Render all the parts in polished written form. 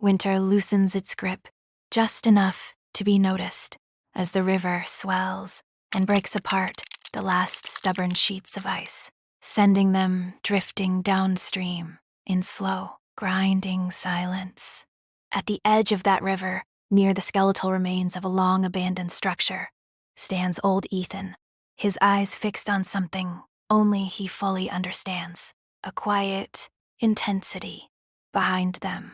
Winter loosens its grip, just enough to be noticed as the river swells and breaks apart the last stubborn sheets of ice, sending them drifting downstream in slow, grinding silence. At the edge of that river, near the skeletal remains of a long-abandoned structure, stands old Ethan, his eyes fixed on something only he fully understands, a quiet intensity behind them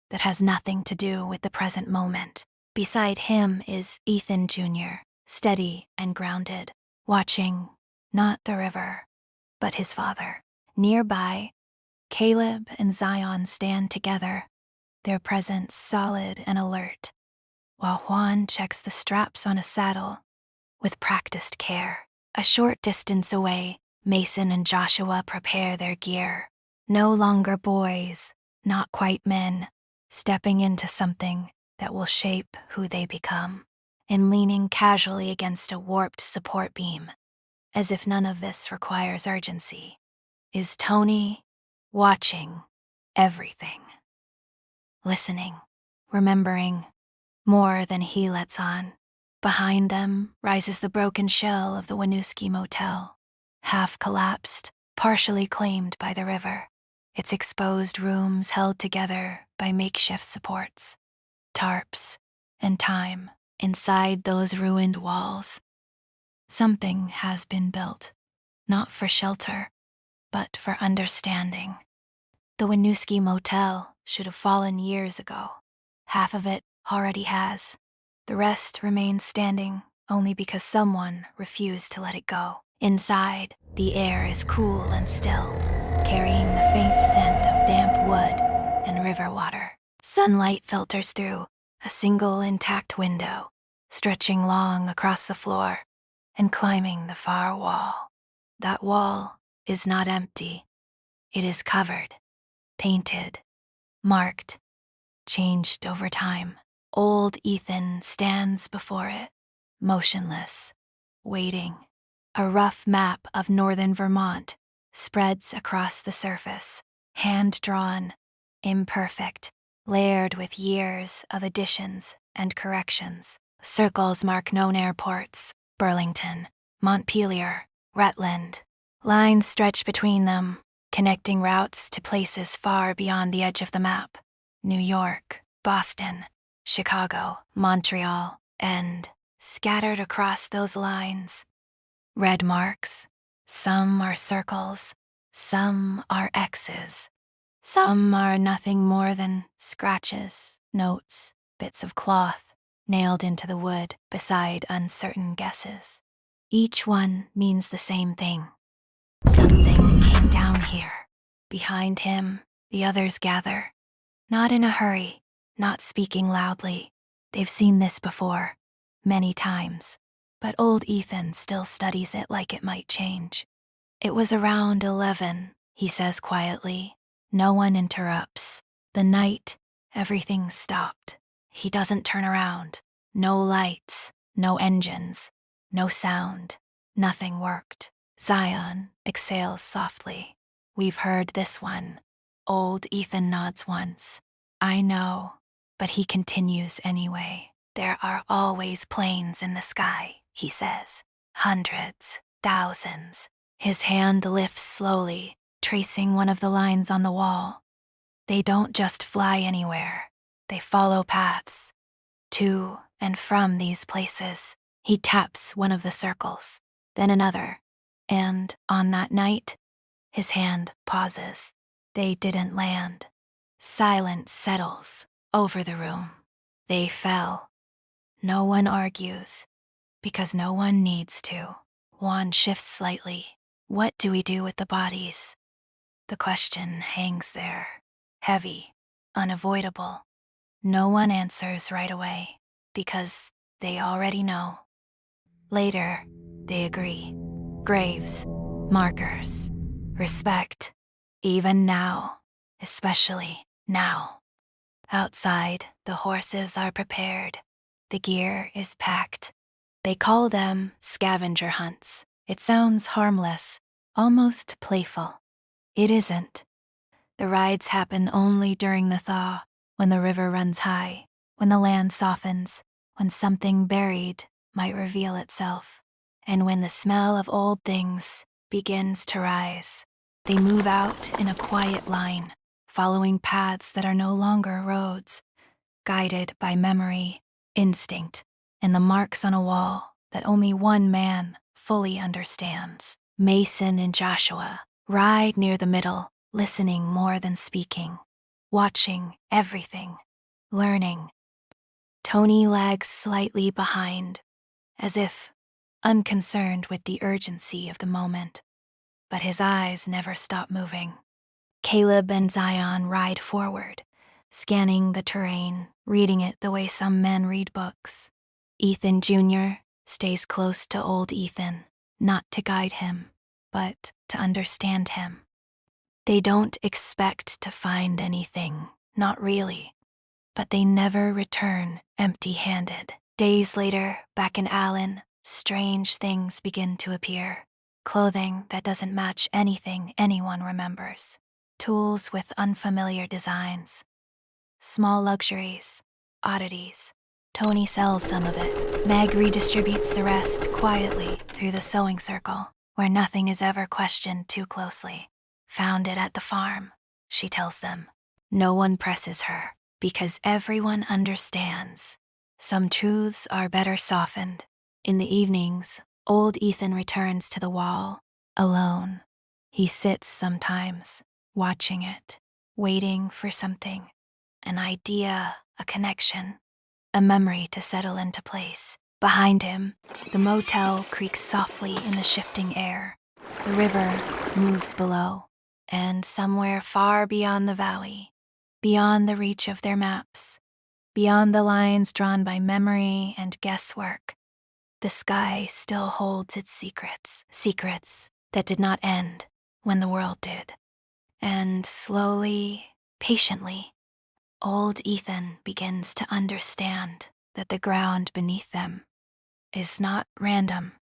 that has nothing to do with the present moment. Beside him is Ethan Jr., steady and grounded, watching not the river, but his father. Nearby, Caleb and Zion stand together, their presence solid and alert, while Juan checks the straps on a saddle with practiced care. A short distance away, Mason and Joshua prepare their gear. No longer boys, not quite men, stepping into something that will shape who they become, and leaning casually against a warped support beam, as if none of this requires urgency, is Tony, watching everything, listening, remembering, more than he lets on. Behind them rises the broken shell of the Winooski Motel, half collapsed, partially claimed by the river, its exposed rooms held together by makeshift supports, tarps, and time. Inside those ruined walls, something has been built, not for shelter, but for understanding. The Winooski Motel should have fallen years ago. Half of it already has. The rest remains standing only because someone refused to let it go. Inside, the air is cool and still, carrying the faint scent of damp wood and river water. Sunlight filters through a single intact window, stretching long across the floor and climbing the far wall. That wall is not empty. It is covered, painted, marked, changed over time. Old Ethan stands before it, motionless, waiting. A rough map of northern Vermont spreads across the surface, hand-drawn, imperfect, layered with years of additions and corrections. Circles mark known airports: Burlington, Montpelier, Rutland. Lines stretch between them, connecting routes to places far beyond the edge of the map: New York, Boston, Chicago, Montreal, and, scattered across those lines, red marks. Some are circles, some are X's, some are nothing more than scratches, notes, bits of cloth nailed into the wood beside uncertain guesses. Each one means the same thing. Something came down here. Behind him, the others gather, not in a hurry, not speaking loudly. They've seen this before, many times, but old Ethan still studies it like it might change. It was around 11, he says quietly. No one interrupts. The night, everything stopped. He doesn't turn around. No lights, no engines, no sound. Nothing worked. Zion exhales softly. We've heard this one. Old Ethan nods once. I know, but he continues anyway. There are always planes in the sky, he says. Hundreds, thousands. His hand lifts slowly, tracing one of the lines on the wall. They don't just fly anywhere. They follow paths. To and from these places. He taps one of the circles, then another. And on that night, his hand pauses. They didn't land. Silence settles over the room. They fell. No one argues, because no one needs to. Juan shifts slightly. What do we do with the bodies? The question hangs there, heavy, unavoidable. No one answers right away, because they already know. Later, they agree. Graves, markers, respect. Even now, especially now. Outside, the horses are prepared. The gear is packed. They call them scavenger hunts. It sounds harmless, almost playful. It isn't. The rides happen only during the thaw, when the river runs high, when the land softens, when something buried might reveal itself, and when the smell of old things begins to rise. They move out in a quiet line, following paths that are no longer roads, guided by memory, instinct, and the marks on a wall that only one man fully understands. Mason and Joshua ride near the middle, listening more than speaking, watching everything, learning. Tony lags slightly behind, as if unconcerned with the urgency of the moment, but his eyes never stop moving. Caleb and Zion ride forward, scanning the terrain, reading it the way some men read books. Ethan Jr. stays close to old Ethan, not to guide him, but to understand him. They don't expect to find anything, not really, but they never return empty-handed. Days later, back in Allen, strange things begin to appear. Clothing that doesn't match anything anyone remembers. Tools with unfamiliar designs. Small luxuries, oddities. Tony sells some of it. Meg redistributes the rest quietly through the sewing circle, where nothing is ever questioned too closely. Found it at the farm, she tells them. No one presses her, because everyone understands. Some truths are better softened. In the evenings, old Ethan returns to the wall, alone. He sits sometimes, watching it, waiting for something, an idea, a connection, a memory to settle into place. Behind him, the motel creaks softly in the shifting air. The river moves below, and somewhere far beyond the valley, beyond the reach of their maps, beyond the lines drawn by memory and guesswork, the sky still holds its secrets, secrets that did not end when the world did. And slowly, patiently, old Ethan begins to understand that the ground beneath them is not random,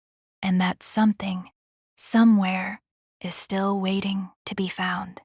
and that something, somewhere, is still waiting to be found.